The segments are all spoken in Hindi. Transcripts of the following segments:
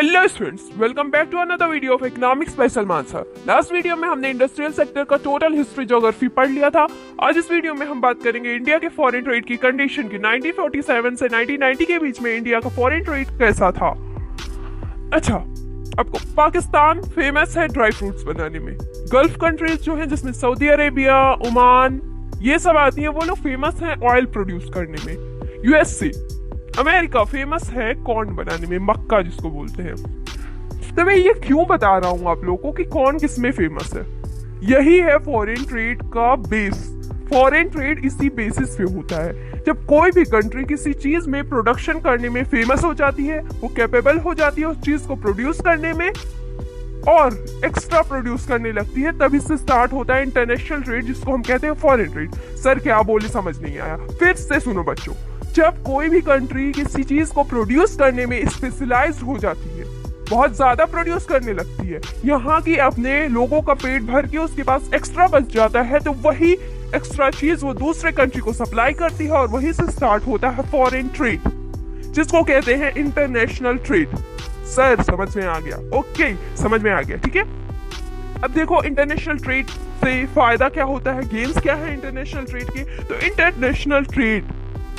Hello students, welcome back to another video of economics by Salman sir. Last video में हमने इंडस्ट्रियल सेक्टर का टोटल हिस्ट्री ज्योग्राफी पढ़ लिया था। आज इस वीडियो में हम बात करेंगे इंडिया के फॉरेन ट्रेड की कंडीशन की। 1947 से 1990 के बीच में इंडिया का फॉरेन ट्रेड कैसा था। अच्छा, आपको पाकिस्तान फेमस है ड्राई फ्रूट्स बनाने में। गल्फ कंट्रीज जो है जिसमें सऊदी अरेबिया, ओमान ये सब आती है, वो लोग फेमस है ऑयल प्रोड्यूस करने में। यूएसए अमेरिका फेमस है कॉर्न बनाने में, मक्का जिसको बोलते हैं। तो मैं ये क्यों बता रहा हूँ आप लोगों को कि कौन किस में फेमस है। यही है फॉरेन ट्रेड का बेस। फॉरेन ट्रेड इसी बेसिस पे होता है। जब कोई भी कंट्री किसी चीज में प्रोडक्शन करने में फेमस हो जाती है, वो कैपेबल हो जाती है उस चीज को प्रोड्यूस करने में और एक्स्ट्रा प्रोड्यूस करने लगती है, तभी से स्टार्ट होता है इंटरनेशनल ट्रेड, जिसको हम कहते हैं फॉरेन ट्रेड। सर क्या बोले समझ नहीं आया, फिर से सुनो बच्चों। जब कोई भी कंट्री किसी चीज को प्रोड्यूस करने में स्पेशलाइज्ड हो जाती है, बहुत ज्यादा प्रोड्यूस करने लगती है, यहाँ की अपने लोगों का पेट भर के उसके पास एक्स्ट्रा बच जाता है, तो वही एक्स्ट्रा चीज वो दूसरे कंट्री को सप्लाई करती है और वहीं से स्टार्ट होता है फॉरेन ट्रेड, जिसको कहते हैं इंटरनेशनल ट्रेड। सर समझ में आ गया? ओके, समझ में आ गया, ठीक है। अब देखो इंटरनेशनल ट्रेड से फायदा क्या होता है, गेन्स क्या है इंटरनेशनल ट्रेड के। तो इंटरनेशनल ट्रेड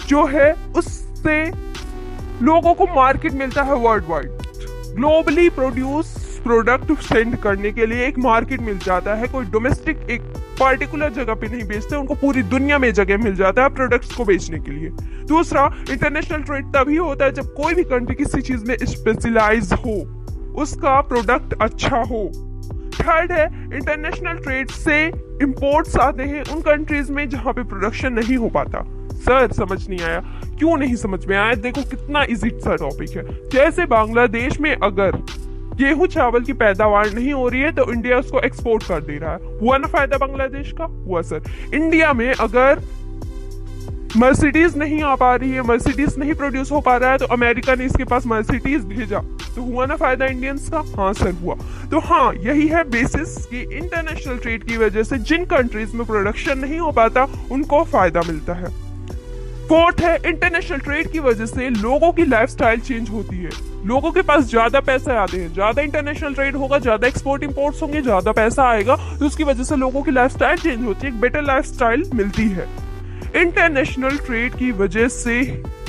जो है उससे लोगों को मार्केट मिलता है world wide. Globally produce product send करने के लिए एक मार्केट मिल जाता है। कोई डोमेस्टिक एक पर्टिकुलर जगह पे नहीं बेचते, उनको पूरी दुनिया में जगह मिल जाता है प्रोडक्ट्स को बेचने के लिए। दूसरा, इंटरनेशनल ट्रेड तभी होता है जब कोई भी कंट्री किसी चीज में स्पेशलाइज हो, उसका प्रोडक्ट अच्छा हो। थर्ड है, इंटरनेशनल ट्रेड से इंपोर्ट्स आते हैं उन कंट्रीज में जहां पे प्रोडक्शन नहीं हो पाता। सर समझ नहीं आया? क्यों नहीं समझ में आया? देखो कितना इजी सा टॉपिक है। जैसे बांग्लादेश में अगर गेहूं चावल की पैदावार नहीं हो रही है तो इंडिया उसको एक्सपोर्ट कर दे रहा है, हुआ ना फायदा बांग्लादेश का? हुआ सर। इंडिया में अगर मर्सिडीज नहीं आ पा रही है, मर्सिडीज नहीं प्रोड्यूस हो पा रहा है, तो अमेरिका ने इसके पास मर्सिडीज भेजा, तो हुआ ना फायदा इंडियंस का? हाँ सर हुआ। तो हाँ, यही है बेसिस कि इंटरनेशनल ट्रेड की वजह से जिन कंट्रीज में प्रोडक्शन नहीं हो पाता उनको फायदा मिलता है। फोर्थ है, इंटरनेशनल ट्रेड की वजह से लोगों की लाइफस्टाइल चेंज होती है। लोगों के पास ज्यादा पैसे आते हैं, ज्यादा इंटरनेशनल ट्रेड होगा, ज्यादा एक्सपोर्ट इंपोर्ट्स होंगे, ज्यादा पैसा आएगा, तो उसकी वजह से लोगों की लाइफस्टाइल चेंज होती है, एक बेटर लाइफस्टाइल मिलती है। इंटरनेशनल ट्रेड की वजह से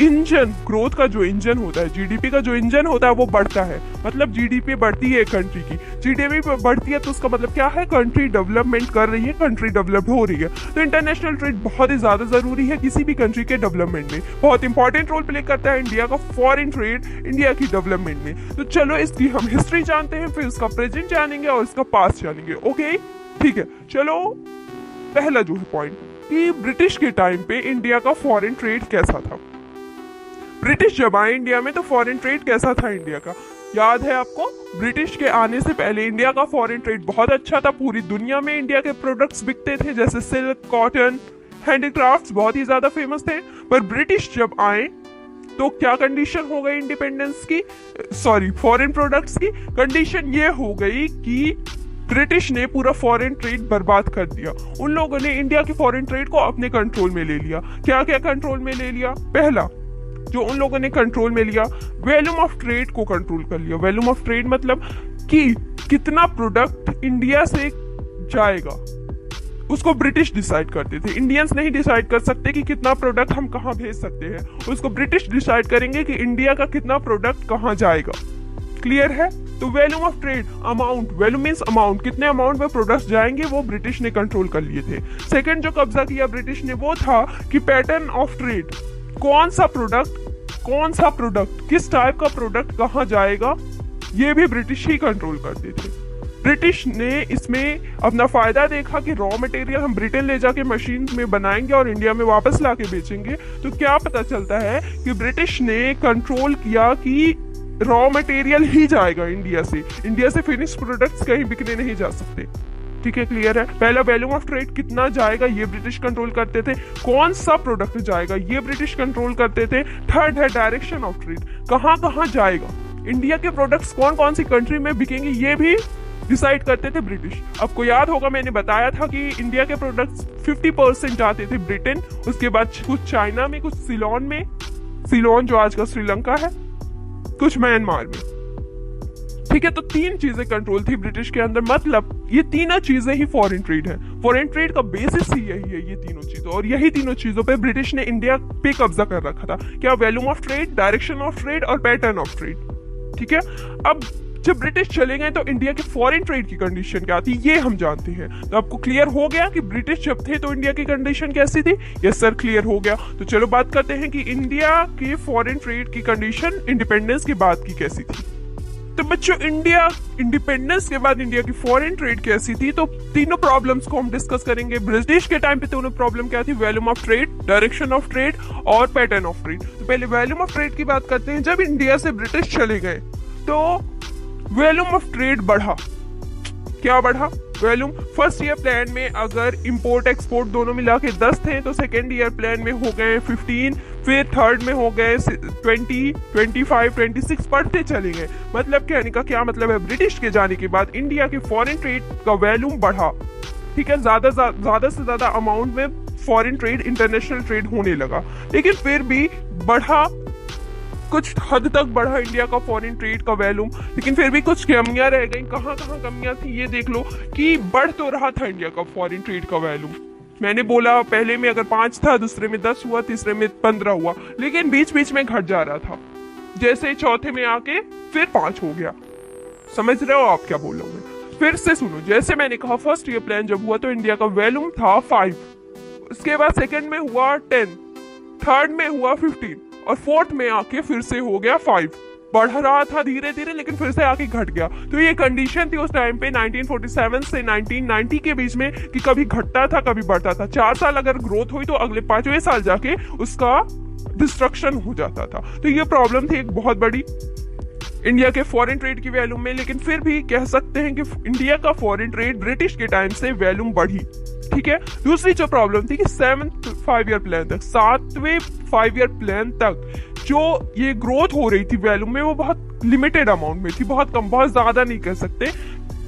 इंजन ग्रोथ का जो इंजन होता है, जीडीपी का जो इंजन होता है वो बढ़ता है। मतलब जीडीपी बढ़ती है कंट्री की, जीडीपी बढ़ती है तो उसका मतलब क्या है, कंट्री डेवलपमेंट कर रही है, कंट्री डेवलप हो रही है। तो इंटरनेशनल ट्रेड बहुत ही ज्यादा जरूरी है किसी भी कंट्री के डेवलपमेंट में, बहुत इंपॉर्टेंट रोल प्ले करता है इंडिया का फॉरेन ट्रेड इंडिया की डेवलपमेंट में। तो चलो इसकी हम हिस्ट्री जानते हैं, फिर इसका प्रेजेंट जानेंगे और इसका पास्ट जानेंगे। ओके ठीक है, चलो पहला जो है पॉइंट कि ब्रिटिश के टाइम पे इंडिया का फॉरेन ट्रेड कैसा था। ब्रिटिश जब आए इंडिया में तो फॉरेन ट्रेड कैसा था इंडिया का, याद है आपको? ब्रिटिश के आने से पहले इंडिया का फॉरेन ट्रेड बहुत अच्छा था। पूरी दुनिया में इंडिया के प्रोडक्ट्स बिकते थे, जैसे सिल्क, कॉटन, हैंडीक्राफ्ट्स बहुत ही ज्यादा फेमस थे। पर ब्रिटिश जब आए तो क्या कंडीशन हो गई इंडिपेंडेंस की, सॉरी फॉरेन प्रोडक्ट्स की कंडीशन ये हो गई कि ब्रिटिश ने पूरा फॉरेन ट्रेड बर्बाद कर दिया। उन लोगों ने इंडिया के फॉरेन ट्रेड को अपने कंट्रोल में ले लिया। क्या क्या कंट्रोल में ले लिया? पहला जो उन लोगों ने कंट्रोल में लिया, वॉल्यूम ऑफ ट्रेड को कंट्रोल कर लिया। वॉल्यूम ऑफ ट्रेड मतलब कि कितना प्रोडक्ट इंडिया से जाएगा उसको ब्रिटिश डिसाइड करते थे। इंडियंस नहीं डिसाइड कर सकते कि कितना प्रोडक्ट हम कहाँ भेज सकते हैं, उसको ब्रिटिश डिसाइड करेंगे कि इंडिया का कितना प्रोडक्ट कहाँ जाएगा। क्लियर है? तो volume of trade, amount, volume means amount, कितने अमाउंट में प्रोडक्ट्स जाएंगे वो ब्रिटिश ने कंट्रोल कर लिए थे। सेकंड जो कब्जा किया ब्रिटिश ने वो था कि पैटर्न ऑफ ट्रेड, कौन सा प्रोडक्ट किस टाइप का प्रोडक्ट कहाँ जाएगा, ये भी ब्रिटिश ही कंट्रोल करते थे। ब्रिटिश ने इसमें अपना फायदा देखा कि रॉ मटेरियल हम ब्रिटेन ले जाके मशीन में बनाएंगे और इंडिया में वापस लाके बेचेंगे। तो क्या पता चलता है कि ब्रिटिश ने कंट्रोल किया कि रॉ मटेरियल ही जाएगा इंडिया से फिनिश प्रोडक्ट्स कहीं बिकने नहीं जा सकते। ठीक है, क्लियर है? पहला वॉल्यूम ऑफ ट्रेड कितना जाएगा ये ब्रिटिश कंट्रोल करते थे, कौन सा प्रोडक्ट जाएगा ये ब्रिटिश कंट्रोल करते थे। थर्ड है डायरेक्शन ऑफ ट्रेड, कहाँ कहाँ जाएगा, इंडिया के प्रोडक्ट्स कौन कौन सी कंट्री में बिकेंगे ये भी डिसाइड करते थे ब्रिटिश। आपको याद होगा मैंने बताया था कि इंडिया के प्रोडक्ट्स 50% जाते थे ब्रिटेन, उसके बाद कुछ चाइना में, कुछ सिलोन में, सिलोन जो आज का श्रीलंका है, कुछ म्यांमार में। ठीक है, तो तीन चीजें कंट्रोल थी ब्रिटिश के अंदर, मतलब ये तीनों चीजें ही फॉरेन ट्रेड है। फॉरेन ट्रेड का बेसिस ही यही है, ये तीनों चीजों, और यही तीनों चीजों पे ब्रिटिश ने इंडिया पे कब्जा कर रखा था। क्या? Volume of trade, direction of trade और पैटर्न ऑफ ट्रेड। ठीक है, अब जब ब्रिटिश चले गए तो इंडिया के फॉरेन ट्रेड की कंडीशन क्या थी ये हम जानते हैं। तो आपको क्लियर हो गया कि ब्रिटिश जब थे तो इंडिया की कंडीशन कैसी थी? यस सर, क्लियर हो गया। तो चलो बात करते हैं कि इंडिया की फॉरेन ट्रेड की कंडीशन इंडिपेंडेंस के बाद की कैसी थी। तो बच्चों, इंडिया इंडिपेंडेंस के बाद इंडिया की फॉरेन ट्रेड कैसी थी? तो तीनों प्रॉब्लम्स को हम डिस्कस करेंगे। ब्रिटिश के टाइम पे तीनों प्रॉब्लम क्या थी? Volume of trade, direction of trade और पैटर्न ऑफ ट्रेड। तो पहले वॉल्यूम ऑफ ट्रेड की बात करते हैं। जब इंडिया से ब्रिटिश चले गए तो वॉल्यूम ऑफ ट्रेड बढ़ा। क्या बढ़ा? वॉल्यूम फर्स्ट ईयर प्लान में अगर इंपोर्ट एक्सपोर्ट दोनों मिला के 10 थे तो सेकेंड ईयर प्लान में हो गए 15, फिर थर्ड में हो गए 20, 25, 26 बढ़ते चले गए। मतलब कहने का क्या मतलब है? ब्रिटिश के जाने के बाद इंडिया के फॉरेन ट्रेड का वॉल्यूम बढ़ा। ठीक है, ज्यादा से ज्यादा अमाउंट में फॉरेन ट्रेड, इंटरनेशनल ट्रेड होने लगा, लेकिन फिर भी बढ़ा, कुछ हद तक बढ़ा इंडिया का फॉरेन ट्रेड का वॉल्यूम, लेकिन फिर भी कुछ कमियां रह गई। कहाँ कहाँ कमियां थी ये देख लो कि बढ़ तो रहा था इंडिया का फॉरेन ट्रेड का वॉल्यूम। मैंने बोला पहले में अगर 5 था, दूसरे में 10 हुआ, तीसरे में 15 हुआ, लेकिन बीच बीच में घट जा रहा था। जैसे चौथे में आके फिर 5 हो गया। समझ रहे हो आप क्या बोल रहा हूँ मैं? फिर से सुनो, जैसे मैंने कहा फर्स्ट ईयर प्लान जब हुआ तो इंडिया का वॉल्यूम था 5, उसके बाद सेकेंड में हुआ 10, थर्ड में हुआ 15 और फोर्थ में आके फिर से हो गया 5। बढ़ रहा था धीरे धीरे, लेकिन फिर से आके घट गया। तो ये कंडीशन थी उस टाइम पे 1947 से 1990 के बीच में कि कभी घटता था कभी बढ़ता था। 4 साल अगर ग्रोथ हुई तो अगले 5वें साल जाके उसका डिस्ट्रक्शन हो जाता था। तो ये प्रॉब्लम थी एक बहुत बड़ी इंडिया के फॉरेन ट्रेड की वैल्यूम में, लेकिन फिर भी कह सकते हैं कि इंडिया का फॉरेन ट्रेड ब्रिटिश के टाइम से वैल्यूम बढ़ी। ठीक है, दूसरी जो प्रॉब्लम थी कि 7th 5 ईयर प्लान तक, 7वें 5 ईयर प्लान तक जो ये ग्रोथ हो रही थी वैल्यूम में वो बहुत लिमिटेड अमाउंट में थी, बहुत कम, बहुत ज्यादा नहीं कह सकते,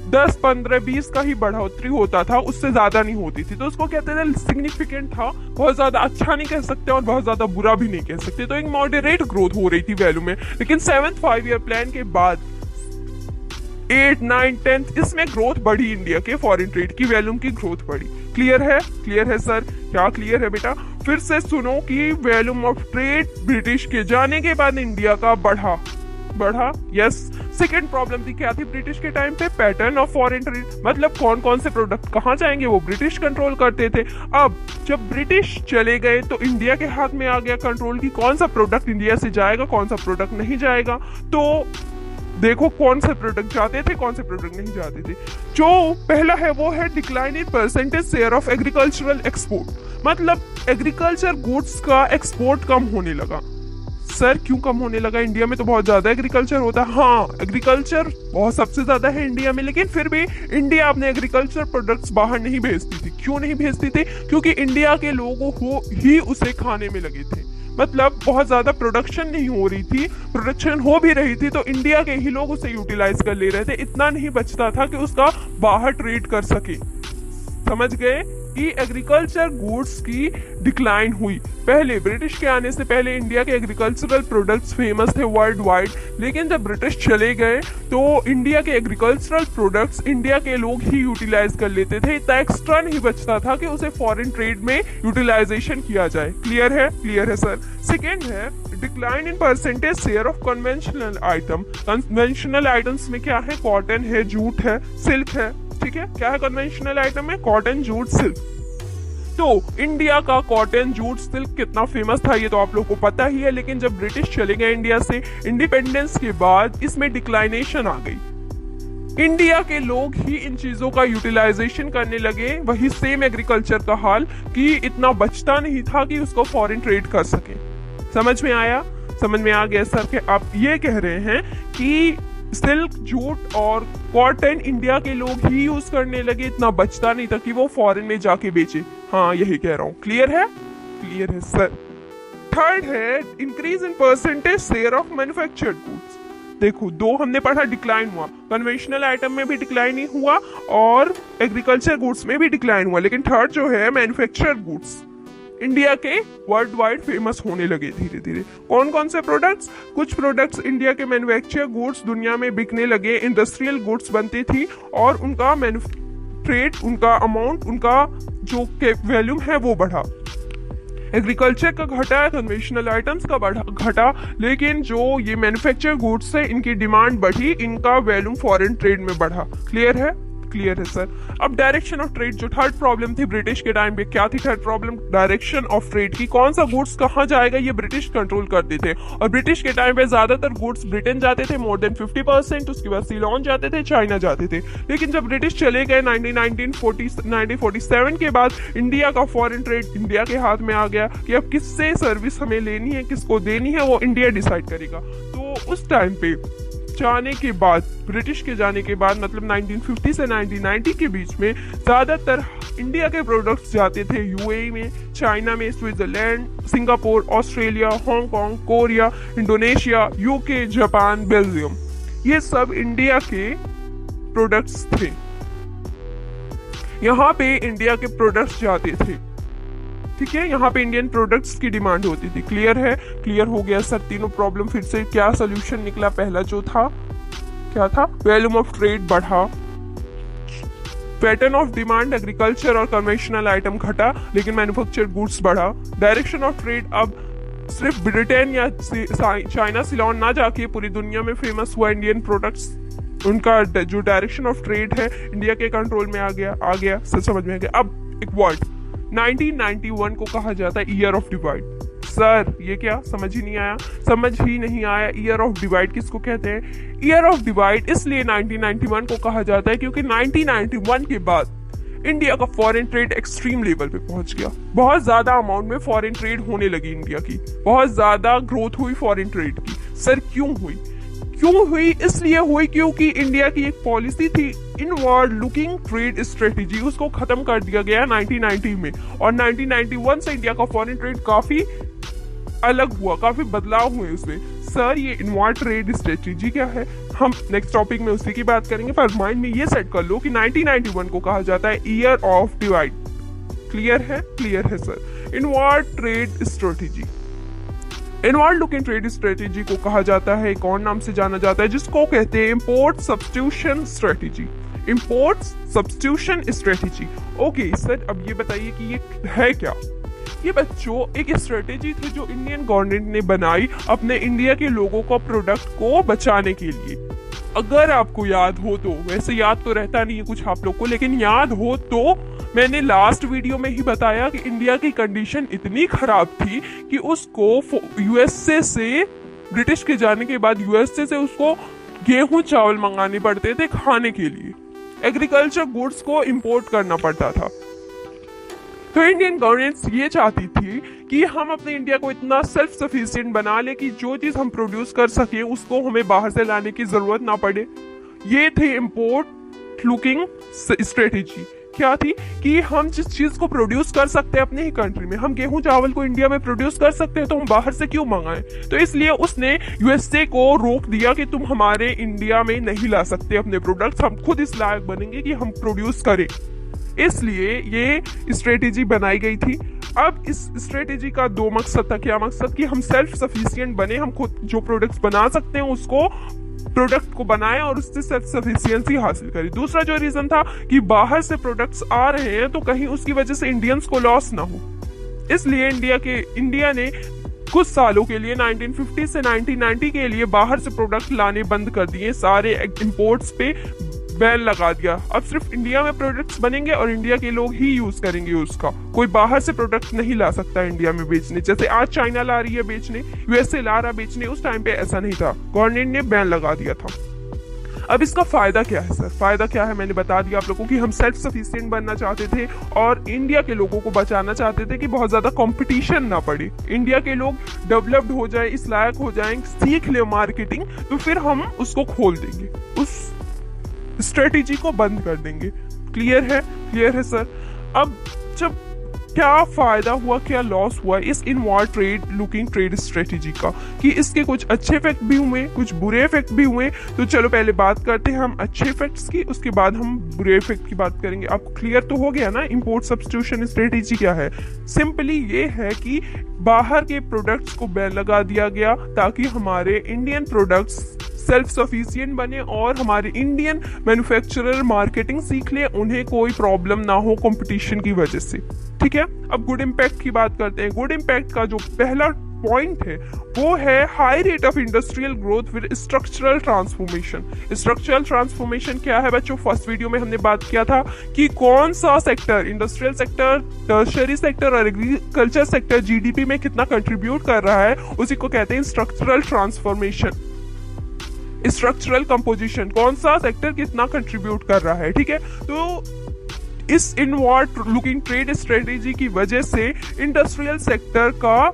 10, 15, 20 का ही बढ़ोतरी होता था, उससे ज्यादा नहीं होती थी। तो उसको कहते थे सिग्निफिकेंट था, बहुत ज्यादा अच्छा नहीं कह सकते और बहुत ज्यादा बुरा भी नहीं कह सकते। तो एक मॉडरेट ग्रोथ हो रही थी वैल्यू में। लेकिन 7th 5 ईयर प्लान के बाद 8, 9, 10 इसमें ग्रोथ बढ़ी, इंडिया के फॉरेन ट्रेड की वैल्यूम की ग्रोथ बढ़ी। क्लियर है? क्लियर है सर? क्या क्लियर है बेटा? फिर से सुनो कि वैल्यूम ऑफ ट्रेड ब्रिटिश के जाने के बाद इंडिया का बढ़ा। यस। सेकेंड प्रॉब्लम थी क्या थी ब्रिटिश के टाइम पे? पैटर्न ऑफ फॉरेन ट्रेड, मतलब कौन कौन से प्रोडक्ट कहाँ जाएंगे वो ब्रिटिश कंट्रोल करते थे। अब जब ब्रिटिश चले गए तो इंडिया के हाथ में आ गया कंट्रोल की कौन सा प्रोडक्ट इंडिया से जाएगा, कौन सा प्रोडक्ट नहीं जाएगा। तो देखो कौन से प्रोडक्ट जाते थे, कौन से प्रोडक्ट नहीं जाते थे। जो पहला है वो है decline in percentage share of agricultural export, मतलब एग्रीकल्चर गुड्स का एक्सपोर्ट कम होने लगा। सर क्यों कम होने लगा? इंडिया में तो बहुत ज्यादा एग्रीकल्चर होता है। हाँ, एग्रीकल्चर बहुत सबसे ज्यादा है इंडिया में, लेकिन फिर भी इंडिया अपने एग्रीकल्चर प्रोडक्ट्स बाहर नहीं भेजती थी। क्यों नहीं भेजती थी? क्योंकि इंडिया के लोगों को ही उसे खाने में लगे थे। मतलब बहुत ज्यादा प्रोडक्शन नहीं हो रही थी, प्रोडक्शन हो भी रही थी तो इंडिया के ही लोग उसे यूटिलाइज कर ले रहे थे। इतना नहीं बचता था कि उसका बाहर ट्रेड कर सके। समझ गए कि एग्रीकल्चर गुड्स की डिक्लाइन हुई। पहले ब्रिटिश के आने से पहले इंडिया के एग्रीकल्चरल प्रोडक्ट्स फेमस थे वर्ल्ड वाइड, लेकिन जब ब्रिटिश चले गए तो इंडिया के एग्रीकल्चरल प्रोडक्ट्स इंडिया के लोग ही यूटिलाइज कर लेते थे। इतना एक्स्ट्रा नहीं बचता था कि उसे फॉरेन ट्रेड में यूटिलाइजेशन किया जाए। क्लियर है? क्लियर है सर। सेकेंड है decline in percentage share of conventional item. Conventional items में क्या है? कॉटन है, जूट है, सिल्क है। ठीक है, क्या है कन्वेंशनल आइटम में? Cotton, jute, silk. तो इंडिया का कॉटन, जूट, सिल्क कितना फेमस था ये तो आप लोगों को पता ही है। लेकिन जब ब्रिटिश चले गए इंडिया से इंडिपेंडेंस के बाद इसमें डिक्लाइनेशन आ गई। इंडिया के लोग ही इन चीजों का यूटिलाइजेशन करने लगे। वही सेम एग्रीकल्चर का हाल कि इतना बचता नहीं था कि उसको फॉरेन ट्रेड कर सके। समझ में आया? समझ में आ गया सर के आप ये कह रहे हैं कि सिल्क, जूट और कॉटन इंडिया के लोग ही यूज करने लगे, इतना बचता नहीं था कि वो फॉरेन में जाके बेचे। हाँ, यही कह रहा हूँ। क्लियर है? क्लियर है सर। थर्ड है increase in percentage share of manufactured goods. देखो, दो हमने पढ़ा डिक्लाइन हुआ, कन्वेंशनल आइटम में भी डिक्लाइन ही हुआ और एग्रीकल्चर गुड्स में भी डिक्लाइन हुआ, लेकिन थर्ड जो है मैन्युफैक्चर्ड गुड्स, इंडिया के वर्ल्ड वाइड फेमस होने लगे धीरे धीरे। कौन कौन से प्रोडक्ट्स? कुछ प्रोडक्ट्स इंडिया के मैन्युफैक्चर गुड्स दुनिया में बिकने लगे, इंडस्ट्रियल गुड्स बनती थी और उनका ट्रेड, उनका अमाउंट, उनका जो वैल्यूम है वो बढ़ा। एग्रीकल्चर का घटा, कन्वेंशनल आइटम्स का घटा, लेकिन जो ये मैन्युफैक्चर गुड्स है इनकी डिमांड बढ़ी, इनका वैल्यूम फॉरेन ट्रेड में बढ़ा। क्लियर है? क्लियर है सर। अब डायरेक्शन ऑफ ट्रेड, जो थर्ड प्रॉब्लम थी ब्रिटिश के टाइम पे, क्या थी third problem? Direction of trade की, कौन सा गुड्स कहाँ जाएगा ये ब्रिटिश कंट्रोल करते थे। और ब्रिटिश के टाइम पे ज्यादातर गुड्स ब्रिटेन जाते थे, मोर देन 50%, उसके बाद सीलोन जाते थे, चाइना जाते थे। लेकिन जब ब्रिटिश चले गए 1947 के बाद इंडिया का फॉरेन ट्रेड इंडिया के हाथ में आ गया कि अब किससे सर्विस हमें लेनी है, किसको देनी है, वो इंडिया डिसाइड करेगा। तो उस टाइम पे जाने के बाद, ब्रिटिश के जाने के बाद, मतलब 1950 से 1990 के बीच में ज्यादातर इंडिया के प्रोडक्ट्स जाते थे यूएई में, चाइना में, Switzerland, Singapore, Australia, Hong Kong, Korea, Indonesia, UK, Japan, Belgium. ये सब इंडिया के प्रोडक्ट्स थे, यहाँ पे इंडिया के प्रोडक्ट्स जाते थे। ठीक है, यहाँ पे इंडियन प्रोडक्ट्स की डिमांड होती थी। क्लियर है? क्लियर हो गया सर। तीनों प्रॉब्लम फिर से क्या सोल्यूशन निकला? पहला जो था क्या था? वैल्यूम ऑफ ट्रेड बढ़ा, पैटर्न ऑफ डिमांड, एग्रीकल्चर और कन्वेंशनल आइटम घटा, लेकिन मैन्युफैक्चर गुड्स बढ़ा। डायरेक्शन ऑफ ट्रेड अब सिर्फ ब्रिटेन या चाइना, सिलोन ना जाके पूरी दुनिया में फेमस हुआ इंडियन प्रोडक्ट्स, उनका जो डायरेक्शन ऑफ ट्रेड है इंडिया के कंट्रोल में आ गया। सर समझ में आ गया। अब एक वर्ड 1991 को कहा जाता है ईयर ऑफ डिवाइड। सर ये क्या? समझ ही नहीं आया। ईयर ऑफ डिवाइड किसको कहते हैं? ईयर ऑफ डिवाइड इसलिए 1991 को कहा जाता है क्योंकि 1991 के बाद इंडिया का फॉरेन ट्रेड एक्सट्रीम लेवल पे पहुंच गया। बहुत ज्यादा अमाउंट में फॉरेन ट्रेड होने लगी इंडिया की, बहुत ज्यादा ग्रोथ हुई फॉरेन ट्रेड की। सर क्यों हुई? इसलिए हुई क्योंकि इंडिया की एक पॉलिसी थी, इनवर्ड लुकिंग ट्रेड स्ट्रेटेजी, उसको खत्म कर दिया गया 1990 में। और 1991 से इंडिया का फॉरेन ट्रेड काफी अलग हुआ, काफी बदलाव हुए उसमें। सर ये इनवर्ड ट्रेड स्ट्रेटेजी क्या है? हम नेक्स्ट टॉपिक में उसी की बात करेंगे, पर माइंड में ये सेट कर लो कि 1991 को कहा जाता है ईयर ऑफ डिवाइड। क्लियर है? क्लियर है sir. Inward trade strategy, inward looking trade strategy को कहा जाता है, एक और नाम से जाना जाता है जिसको कहते हैं import substitution strategy. Import substitution strategy. Okay sir, अब ये बताइए कि ये है क्या? ये बच्चों एक स्ट्रेटेजी थी जो इंडियन गवर्नमेंट ने बनाई अपने इंडिया के लोगों को प्रोडक्ट को बचाने के लिए। अगर आपको याद हो तो, वैसे याद तो रहता नहीं है कुछ आप लोग को, लेकिन याद हो तो मैंने लास्ट वीडियो में ही बताया कि इंडिया की कंडीशन इतनी खराब थी कि उसको यूएसए से, ब्रिटिश के जाने के बाद यूएसए से उसको गेहूं चावल मंगाने पड़ते थे खाने के लिए, एग्रीकल्चर गुड्स को इंपोर्ट करना पड़ता था। तो इंडियन गवर्नमेंट ये चाहती थी कि हम अपने इंडिया को इतना सेल्फ सफिशिएंट बना ले कि जो चीज हम प्रोड्यूस कर सके उसको हमें बाहर से लाने की जरूरत ना पड़े। ये थे इंपोर्ट लुकिंग स्ट्रेटेजी। क्या थी? कि हम जिस चीज को प्रोड्यूस कर सकते हैं अपने ही कंट्री में, हम गेहूं चावल को इंडिया में प्रोड्यूस कर सकते हैं, तो हम बाहर से क्यों मंगाएं? तो इसलिए उसने यूएसए को रोक दिया कि तुम हमारे इंडिया में नहीं ला सकते अपने प्रोडक्ट्स, हम खुद इस लायक बनेंगे कि हम प्रोड्यूस करें। इसलिए ये स्ट्रेटेजी बनाई गई थी। अब इस स्ट्रेटेजी का दो मकसद था। क्या मकसद? कि हम सेल्फ सफिशिएंट बने, हम खुद जो प्रोडक्ट्स बना सकते हैं उसको, प्रोडक्ट को बनाएं और उससे सेल्फ सफिशिएंसी हासिल करें। दूसरा जो रीजन था कि बाहर से प्रोडक्ट्स आ रहे हैं तो कहीं उसकी वजह से इंडियंस को लॉस ना हो, इसलिए इंडिया ने कुछ सालों के लिए 1950 से 1990 के लिए बाहर से प्रोडक्ट लाने बंद कर दिए, सारे इंपोर्ट्स पे बैन लगा दिया। अब सिर्फ इंडिया में प्रोडक्ट्स बनेंगे और इंडिया के लोग ही यूज करेंगे उसका, कोई बाहर से प्रोडक्ट नहीं ला सकता इंडिया में बेचने। जैसे आज चाइना ला रही है बेचने, यूएसए ला रहा बेचने, उस टाइम पे ऐसा नहीं था, गवर्नमेंट ने बैन लगा दिया था। अब इसका फायदा क्या है सर? फायदा क्या है मैंने बता दिया आप लोगों को कि हम सेल्फ सफिशिएंट बनना चाहते थे और इंडिया के लोगों को बचाना चाहते थे कि बहुत ज्यादा कंपटीशन ना पड़े, इंडिया के लोग डेवलप्ड हो जाए, इस लायक हो जाएं, सीख ले मार्केटिंग, तो फिर हम उसको खोल देंगे, उस स्ट्रेटेजी को बंद कर देंगे। क्लियर है? क्लियर है सर। अब जब क्या फायदा हुआ, क्या लॉस हुआ इस inward trade looking trade strategy का, कि इसके कुछ अच्छे इफेक्ट भी हुए, कुछ बुरे इफेक्ट भी हुए। तो चलो पहले बात करते हैं हम अच्छे इफेक्ट्स की, उसके बाद हम बुरे इफेक्ट की बात करेंगे। आपको क्लियर तो हो गया ना इंपोर्ट सब्स्टिट्यूशन स्ट्रेटेजी क्या है? सिंपली ये है कि बाहर के प्रोडक्ट्स को बैन लगा दिया गया ताकि हमारे इंडियन प्रोडक्ट्स सेल्फ सफिशिएंट बने और हमारे इंडियन मैन्युफैक्चरर मार्केटिंग सीख ले, उन्हें कोई प्रॉब्लम ना हो कंपटीशन की वजह से। ठीक है, अब गुड इम्पैक्ट की बात करते हैं। गुड इम्पैक्ट का जो पहला पॉइंट है वो है high rate of industrial growth with structural transformation. Structural transformation क्या है बच्चों? फर्स्ट वीडियो में हमने बात किया था कि कौन सा sector, industrial sector, tertiary sector और एग्रीकल्चर सेक्टर जीडीपी में कितना कंट्रीब्यूट कर रहा है, उसी को कहते हैं स्ट्रक्चरल ट्रांसफॉर्मेशन। स्ट्रक्चरल कंपोजिशन, कौन सा सेक्टर कितना कंट्रीब्यूट कर रहा है। ठीक है, तो इस इनवर्ड लुकिंग ट्रेड स्ट्रेटेजी की वजह से इंडस्ट्रियल सेक्टर का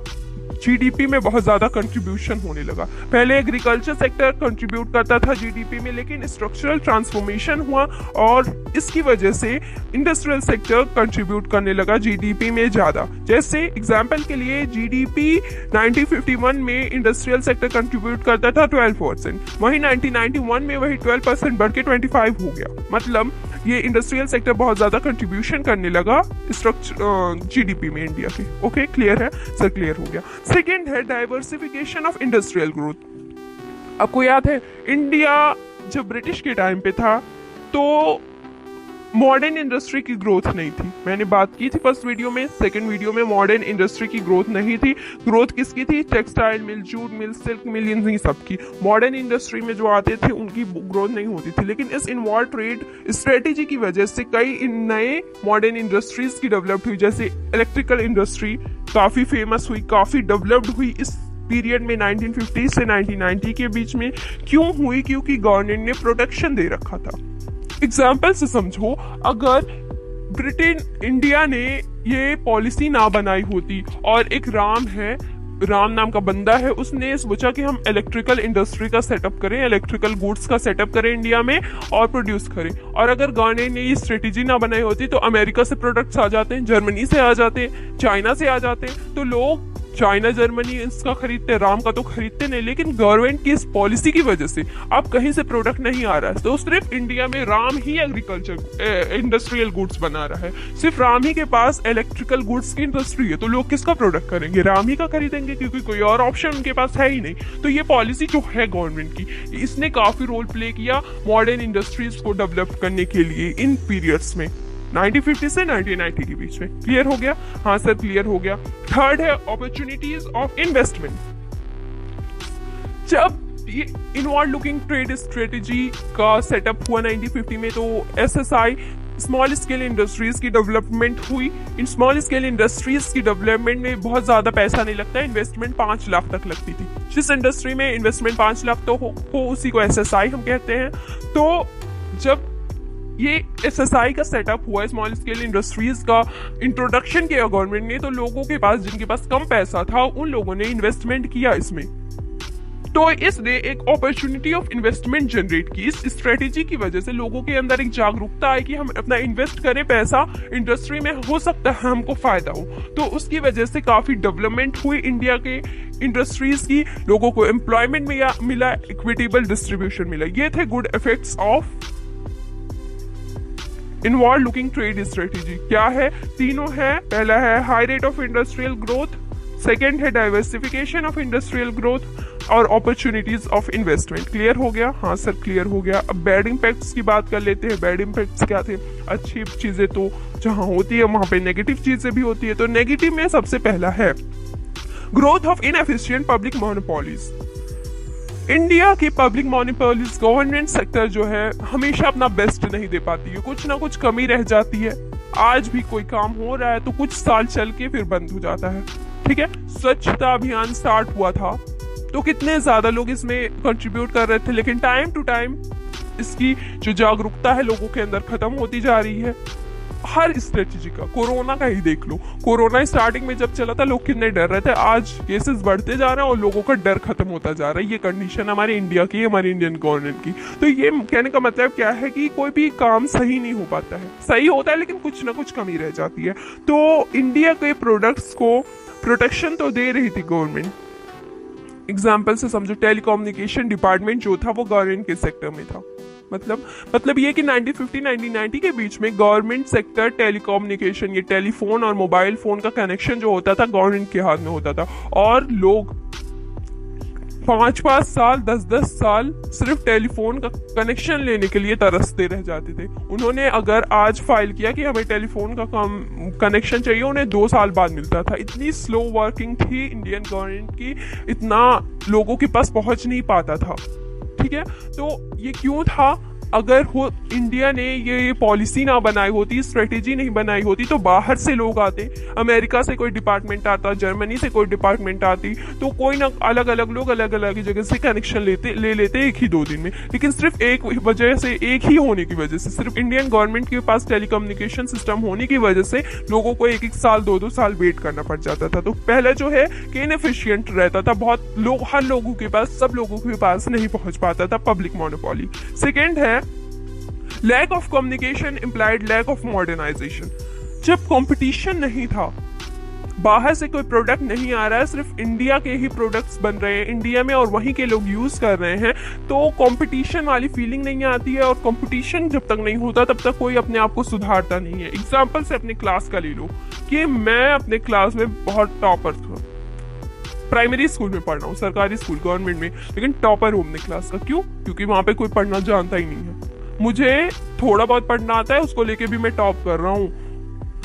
जीडीपी में बहुत ज्यादा कंट्रीब्यूशन होने लगा। पहले एग्रीकल्चर सेक्टर कंट्रीब्यूट करता था जीडीपी में, लेकिन स्ट्रक्चरल ट्रांसफॉर्मेशन हुआ और इसकी वजह से इंडस्ट्रियल सेक्टर कंट्रीब्यूट करने लगा जीडीपी में ज्यादा। जैसे एग्जांपल के लिए जीडीपी 1951 में इंडस्ट्रियल सेक्टर कंट्रीब्यूट करता था 12%, वहीं 1991 में वही 12% बढ़ के 25 हो गया। मतलब ये इंडस्ट्रियल सेक्टर बहुत ज्यादा कंट्रीब्यूशन करने लगा स्ट्रक्चर जीडीपी में इंडिया के। ओके, क्लियर है सर? क्लियर हो गया। सेकेंड है डाइवर्सिफिकेशन ऑफ इंडस्ट्रियल ग्रोथ। आपको याद है इंडिया जब ब्रिटिश के टाइम पे था तो मॉडर्न इंडस्ट्री की ग्रोथ नहीं थी। मैंने बात की थी फर्स्ट वीडियो में, सेकंड वीडियो में मॉडर्न इंडस्ट्री की ग्रोथ नहीं थी। ग्रोथ किसकी थी? Textile mill, jute mill, silk mill, इन सबकी। मॉडर्न इंडस्ट्री में जो आते थे उनकी ग्रोथ नहीं होती थी, लेकिन इस इनवर्ड ट्रेड स्ट्रेटेजी की वजह से कई नए मॉडर्न इंडस्ट्रीज की डेवलप हुई। जैसे इलेक्ट्रिकल इंडस्ट्री काफी फेमस हुई, काफी डेवलप्ड हुई इस पीरियड में 1950 से 1990 के बीच में। क्यों हुई? क्योंकि गवर्नमेंट ने प्रोटेक्शन दे रखा था। एग्जाम्पल से समझो, अगर ब्रिटेन इंडिया ने ये पॉलिसी ना बनाई होती और एक राम नाम का बंदा है, उसने सोचा कि हम इलेक्ट्रिकल इंडस्ट्री का सेटअप करें, इलेक्ट्रिकल गुड्स का सेटअप करें इंडिया में और प्रोड्यूस करें, और अगर गवर्नमेंट ने ये स्ट्रेटेजी ना बनाई होती तो अमेरिका से प्रोडक्ट्स आ जाते हैं, जर्मनी से आ जाते हैं, चाइना से आ जाते हैं। तो लोग चाइना जर्मनी इसका खरीदते, राम का तो खरीदते नहीं, लेकिन गवर्नमेंट की इस पॉलिसी की वजह से अब कहीं से प्रोडक्ट नहीं आ रहा है, तो सिर्फ इंडिया में राम ही एग्रीकल्चर इंडस्ट्रियल गुड्स बना रहा है। सिर्फ राम ही के पास इलेक्ट्रिकल गुड्स की इंडस्ट्री है, तो लोग किसका प्रोडक्ट करेंगे? राम ही का खरीदेंगे, क्योंकि कोई और ऑप्शन उनके पास है ही नहीं। तो ये पॉलिसी जो है गवर्नमेंट की, इसने काफी रोल प्ले किया मॉडर्न इंडस्ट्रीज को डेवलप करने के लिए इन पीरियड्स में 1950 से 1990 के बीच में। क्लियर हो गया? हाँ सर, क्लियर हो गया। थर्ड है अपॉर्चुनिटीज ऑफ इन्वेस्टमेंट। जब ये इनवर्ड लुकिंग ट्रेड स्ट्रेटेजी का सेटअप हुआ 1950 में, तो एसएसआई स्मॉल स्केल इंडस्ट्रीज की डेवलपमेंट हुई। इन स्मॉल स्केल इंडस्ट्रीज की डेवलपमेंट में बहुत ज्यादा पैसा नहीं लगता, इन्वेस्टमेंट 5 लाख तक लगती थी। जिस इंडस्ट्री में इन्वेस्टमेंट 5 लाख तो हो उसी को एसएसआई हम कहते हैं। तो जब ये एसएसआई का सेटअप हुआ, स्मॉल स्केल इंडस्ट्रीज का इंट्रोडक्शन किया गवर्नमेंट ने, तो लोगों के पास, जिनके पास कम पैसा था, उन लोगों ने इन्वेस्टमेंट किया इसमें। तो इसने एक अपॉर्चुनिटी ऑफ इन्वेस्टमेंट जनरेट की। इस स्ट्रेटेजी की वजह से लोगों के अंदर एक जागरूकता आई कि हम अपना इन्वेस्ट करें पैसा इंडस्ट्री में, हो सकता है हमको फायदा हो। तो उसकी वजह से काफी डेवलपमेंट हुई इंडिया के इंडस्ट्रीज की, लोगों को एम्प्लॉयमेंट मिला, इक्विटेबल डिस्ट्रीब्यूशन मिला। ये थे good effects of inward looking trade strategy. क्या है? तीनों है। पहला है high rate of industrial growth, second है डाइवर्सिफिकेशन ऑफ इंडस्ट्रियल ग्रोथ और अपॉर्चुनिटीज ऑफ इन्वेस्टमेंट। क्लियर हो गया? हाँ सर, क्लियर हो गया। अब बैड इम्पैक्ट्स की बात कर लेते हैं। बैड इम्पैक्ट्स क्या थे? अच्छी चीजें तो जहां होती है वहां पे नेगेटिव चीजें भी होती है। तो नेगेटिव में सबसे पहला है growth of inefficient public monopolies. India की पब्लिक मोनोपोलीज, गवर्नमेंट सेक्टर जो है हमेशा अपना बेस्ट नहीं दे पाती है, कुछ ना कुछ कमी रह जाती है। आज भी कोई काम हो रहा है तो कुछ साल चल के फिर बंद हो जाता है। ठीक है, स्वच्छता अभियान स्टार्ट हुआ था तो कितने ज्यादा लोग इसमें कंट्रीब्यूट कर रहे थे, लेकिन टाइम टू टाइम इसकी जो जागरूकता है लोगों के अंदर खत्म होती जा रही है। हर स्ट्रेटेजी का, कोरोना का ही देख लो। कोरोना स्टार्टिंग में जब चला था लोग कितने डर रहे थे, आज केसेस बढ़ते जा रहे हैं और लोगों का डर खत्म होता जा रहा है। ये कंडीशन हमारे इंडिया की, हमारी इंडियन गवर्नमेंट की। तो ये कहने का मतलब क्या है कि कोई भी काम सही नहीं हो पाता है, सही होता है लेकिन कुछ ना कुछ कमी रह जाती है। तो इंडिया के प्रोडक्ट्स को प्रोटेक्शन तो दे रही थी गवर्नमेंट। एग्जाम्पल से समझो, टेलीकम्युनिकेशन डिपार्टमेंट जो था वो गवर्नमेंट के सेक्टर में था। मतलब ये कि 1950-1990 के बीच में गवर्नमेंट सेक्टर टेलीकम्युनिकेशन, ये टेलीफोन और मोबाइल फोन का कनेक्शन जो होता था गवर्नमेंट के हाथ में होता था, और लोग 5-5 साल 10-10 साल सिर्फ टेलीफोन का कनेक्शन लेने के लिए तरसते रह जाते थे। उन्होंने अगर आज फाइल किया कि हमें टेलीफोन का कनेक्शन चाहिए, उन्हें 2 साल बाद मिलता था। इतनी स्लो वर्किंग थी इंडियन गवर्नमेंट की, इतना लोगों के पास पहुंच नहीं पाता था। ठीक है, तो ये क्यों था? अगर इंडिया ने ये पॉलिसी ना बनाई होती, स्ट्रेटेजी नहीं बनाई होती, तो बाहर से लोग आते, अमेरिका से कोई डिपार्टमेंट आता, जर्मनी से कोई डिपार्टमेंट आती, तो कोई ना अलग अलग लोग अलग अलग जगह से कनेक्शन ले लेते 1 ही 2 दिन में। लेकिन सिर्फ एक ही होने की वजह से, सिर्फ इंडियन गवर्नमेंट के पास टेलीकम्युनिकेशन सिस्टम होने की वजह से लोगों को 1-1 साल 2-2 साल वेट करना पड़ जाता था। तो पहले जो है कि इनएफिशिएंट रहता था, बहुत लोग, हर लोगों के पास, सब लोगों के पास नहीं पहुंच पाता था, पब्लिक मोनोपोली। सेकेंड है lack of communication implied lack of modernisation. जब कंपटीशन नहीं था, बाहर से कोई प्रोडक्ट नहीं आ रहा है, सिर्फ इंडिया के ही प्रोडक्ट्स बन रहे हैं इंडिया में और वहीं के लोग यूज कर रहे हैं, तो कंपटीशन वाली फीलिंग नहीं आती है। और कंपटीशन जब तक नहीं होता तब तक कोई अपने आप को सुधारता नहीं है। एग्जाम्पल से अपने क्लास का ले लो कि मैं अपने क्लास में बहुत टॉपर था, प्राइमरी स्कूल में पढ़ रहा हूँ, सरकारी स्कूल गवर्नमेंट में, लेकिन टॉपर हूँ अपने क्लास का। क्यों? क्योंकि वहां पे कोई पढ़ना जानता ही नहीं है। मुझे थोड़ा बहुत पढ़ना आता है, उसको लेके भी मैं टॉप कर रहा हूँ।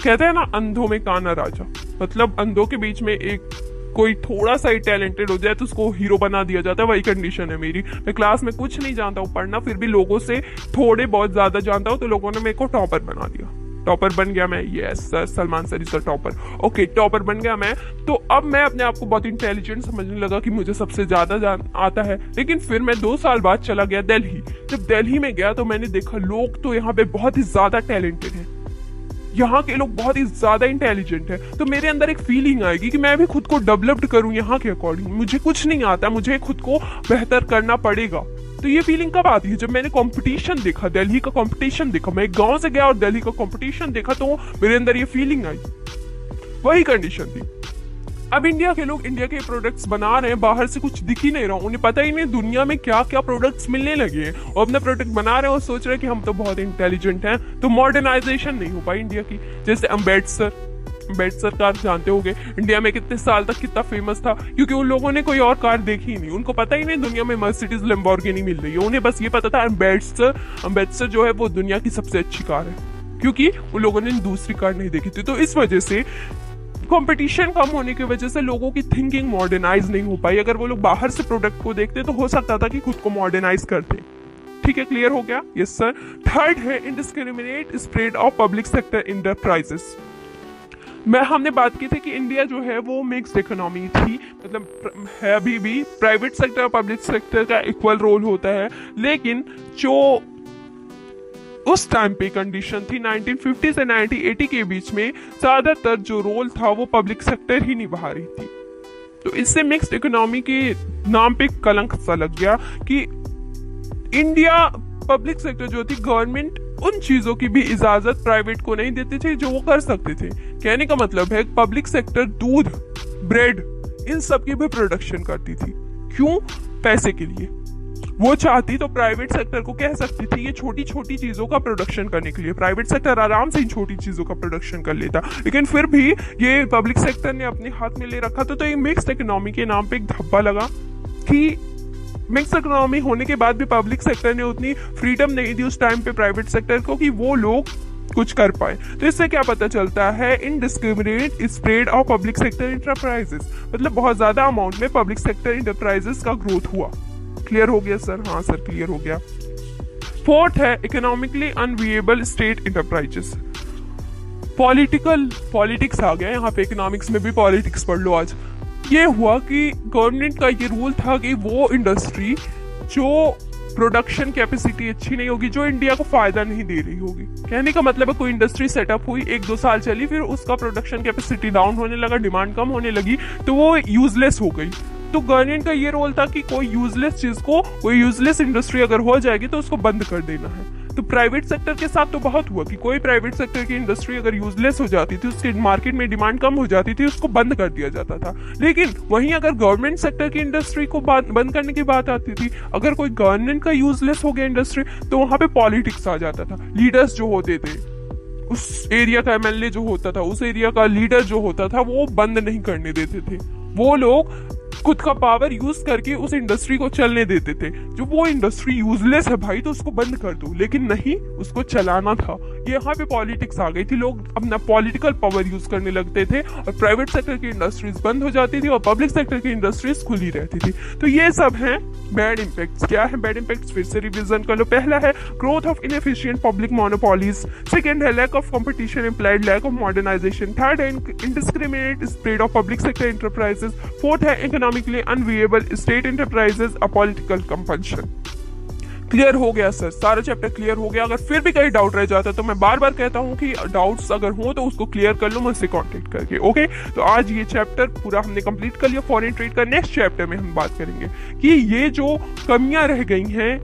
कहते हैं ना, अंधों में काना राजा, मतलब अंधों के बीच में एक कोई थोड़ा सा ही टैलेंटेड हो जाए तो उसको हीरो बना दिया जाता है। वही कंडीशन है मेरी। मैं क्लास में कुछ नहीं जानता हूँ पढ़ना, फिर भी लोगों से थोड़े बहुत ज्यादा जानता हूँ, तो लोगों ने मेरे को टॉपर बना दिया। टॉपर बन गया मैं, yes sir, Salman sir is topper. Okay, topper बन गया मैं, तो अब मैं अपने आप को बहुत इंटेलिजेंट समझने लगा कि मुझे सबसे ज्यादा आता है। लेकिन फिर मैं 2 साल बाद चला गया दिल्ली। जब दिल्ली में गया तो मैंने देखा लोग तो यहाँ पे बहुत ही ज्यादा टैलेंटेड हैं, यहाँ के लोग बहुत ही ज्यादा इंटेलिजेंट है। तो मेरे अंदर एक फीलिंग आएगी कि मैं भी खुद को डेवलप्ड करूं यहाँ के अकॉर्डिंग। मुझे कुछ नहीं आता, मुझे खुद को बेहतर करना पड़ेगा। तो ये फीलिंग कब आती है? जब मैंने कंपटीशन देखा, दिल्ली का कंपटीशन देखा। मैं एक गांव से गया और दिल्ली का कंपटीशन देखा, तो मेरे अंदर ये फीलिंग आई। वही कंडीशन थी। अब इंडिया के लोग इंडिया के प्रोडक्ट्स बना रहे हैं, बाहर से कुछ दिख ही नहीं रहा, उन्हें पता ही नहीं दुनिया में क्या क्या प्रोडक्ट्स मिलने लगे हैं, और अपना प्रोडक्ट बना रहे हैं और सोच रहे हैं कि हम तो बहुत इंटेलिजेंट हैं। तो मॉडर्नाइजेशन नहीं हो पाई इंडिया की। जैसे अम्बेडकर कार जानते होंगे, इंडिया में कितने साल तक कितना फेमस था, क्योंकि उन लोगों ने कोई और कार देखी ही नहीं। उनको पता ही नहीं दुनिया में मर्सिडीज लैम्बोर्गिनी मिल रही है, उन्हें बस ये पता था अम्बेडकर जो है वो दुनिया की सबसे अच्छी कार है, क्योंकि उन लोगों ने दूसरी कार नहीं देखी थी। तो इस वजह से कंपटीशन कम होने की वजह से लोगों की थिंकिंग मॉडर्नाइज नहीं हो पाई। अगर वो लोग बाहर से प्रोडक्ट को देखते तो हो सकता था कि खुद को मॉडर्नाइज करते। ठीक है, क्लियर हो गया? Yes sir. थर्ड है indiscriminate spread of public sector enterprises. हमने बात की थी कि इंडिया जो है वो मिक्स्ड इकोनॉमी थी, मतलब है अभी भी, प्राइवेट सेक्टर और पब्लिक सेक्टर का इक्वल रोल होता है। लेकिन जो उस टाइम पे कंडीशन थी 1950 से 1980 के बीच में, ज्यादातर जो रोल था वो पब्लिक सेक्टर ही निभा रही थी। तो इससे मिक्स्ड इकोनॉमी के नाम पे कलंक सा लग गया कि इंडिया पब्लिक सेक्टर जो थी, गवर्नमेंट उन चीजों की भी इजाजत प्राइवेट को नहीं देते थे जो वो कर सकते थे। कहने का मतलब है पब्लिक सेक्टर दूध, ब्रेड, इन सब की भी प्रोडक्शन करती थी। क्यों? पैसे के लिए। वो चाहती तो प्राइवेट सेक्टर को कह सकती थी ये छोटी छोटी चीजों का प्रोडक्शन करने के लिए, प्राइवेट सेक्टर आराम से इन छोटी चीजों का प्रोडक्शन कर लेता, लेकिन फिर भी ये पब्लिक सेक्टर ने अपने हाथ में ले रखा था। तो ये मिक्स्ड इकोनॉमी के नाम पे एक धब्बा लगा कि मिक्स इकोनॉमी होने के बाद भी पब्लिक सेक्टर ने उतनी फ्रीडम नहीं दी उस टाइम पे प्राइवेट सेक्टर को कि वो लोग कुछ कर पाए। तो इससे क्या पता चलता है? Indiscriminate spread of public sector enterprises, मतलब बहुत ज्यादा अमाउंट में पब्लिक सेक्टर इंटरप्राइजेस का ग्रोथ हुआ। क्लियर हो गया सर? हाँ सर, क्लियर हो गया। फोर्थ है economically unviable state enterprises. Politics आ गया यहाँ पे, इकोनॉमिक्स में भी पॉलिटिक्स पढ़ लो आज। ये हुआ कि गवर्नमेंट का ये रूल था कि वो इंडस्ट्री जो प्रोडक्शन कैपेसिटी अच्छी नहीं होगी जो इंडिया को फायदा नहीं दे रही होगी। कहने का मतलब है कोई इंडस्ट्री सेटअप हुई, 1-2 साल चली, फिर उसका प्रोडक्शन कैपेसिटी डाउन होने लगा, डिमांड कम होने लगी, तो वो यूजलेस हो गई। तो गवर्नमेंट का ये रोल था कि कोई यूजलेस चीज को, कोई यूजलेस इंडस्ट्री अगर हो जाएगी तो उसको बंद कर देना है। तो प्राइवेट सेक्टर के साथ तो बहुत हुआ कि कोई प्राइवेट सेक्टर की इंडस्ट्री अगर यूजलेस हो जाती थी, उसके मार्केट में डिमांड कम हो जाती थी, उसको बंद कर दिया जाता था। लेकिन वहीं अगर गवर्नमेंट सेक्टर की इंडस्ट्री को बंद करने की बात आती थी, अगर कोई गवर्नमेंट का यूजलेस हो गया इंडस्ट्री, तो वहां पे पॉलिटिक्स आ जाता था। लीडर्स जो होते थे, उस एरिया का एमएलए जो होता था, उस एरिया का लीडर जो होता था, वो बंद नहीं करने देते थे। वो लोग खुद का पावर यूज करके उस इंडस्ट्री को चलने देते थे। जो वो इंडस्ट्री यूजलेस है भाई तो उसको बंद कर दो, लेकिन नहीं, उसको चलाना था। यहाँ पे पॉलिटिक्स आ गई थी, लोग अपना पॉलिटिकल पावर यूज करने लगते थे और प्राइवेट सेक्टर की इंडस्ट्रीज बंद हो जाती थी और पब्लिक सेक्टर की इंडस्ट्रीज खुली रहती थी। तो ये सब हैं बैड इम्पैक्ट्स। क्या है बैड इम्पैक्ट्स, फिर से रिविजन कर लो। पहला है growth of inefficient public monopolies, second है lack of competition implied lack of modernisation, third है indiscriminate spread of public sector enterprises, fourth है economically unviable state enterprises, a political compulsion. Clear हो गया सर, सारा चैप्टर क्लियर हो गया। अगर फिर भी कहीं डाउट रह जाता है तो मैं बार बार कहता हूँ कि डाउट्स अगर हो तो उसको क्लियर कर लो मुझसे कांटेक्ट करके। ओके, तो आज ये चैप्टर पूरा हमने कंप्लीट कर लिया। फॉरेन ट्रेड का नेक्स्ट चैप्टर में हम बात करेंगे कि ये जो कमियां रह गई हैं,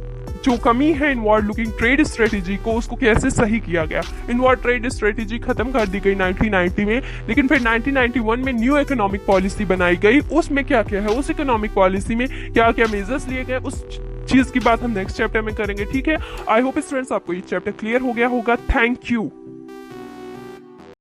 जो कमी है इनवर्ड लुकिंग ट्रेड स्ट्रेटेजी को, उसको कैसे सही किया गया। इनवर्ड ट्रेड स्ट्रेटेजी खत्म कर दी गई 1990 में, लेकिन फिर 1991 में न्यू इकोनॉमिक पॉलिसी बनाई गई। उसमें क्या क्या है, उस इकोनॉमिक पॉलिसी में क्या क्या मेजर्स लिए गए, उस चीज की बात हम नेक्स्ट चैप्टर में करेंगे। ठीक है, आई होप स्टूडेंट्स आपको ये चैप्टर क्लियर हो गया होगा। Thank you.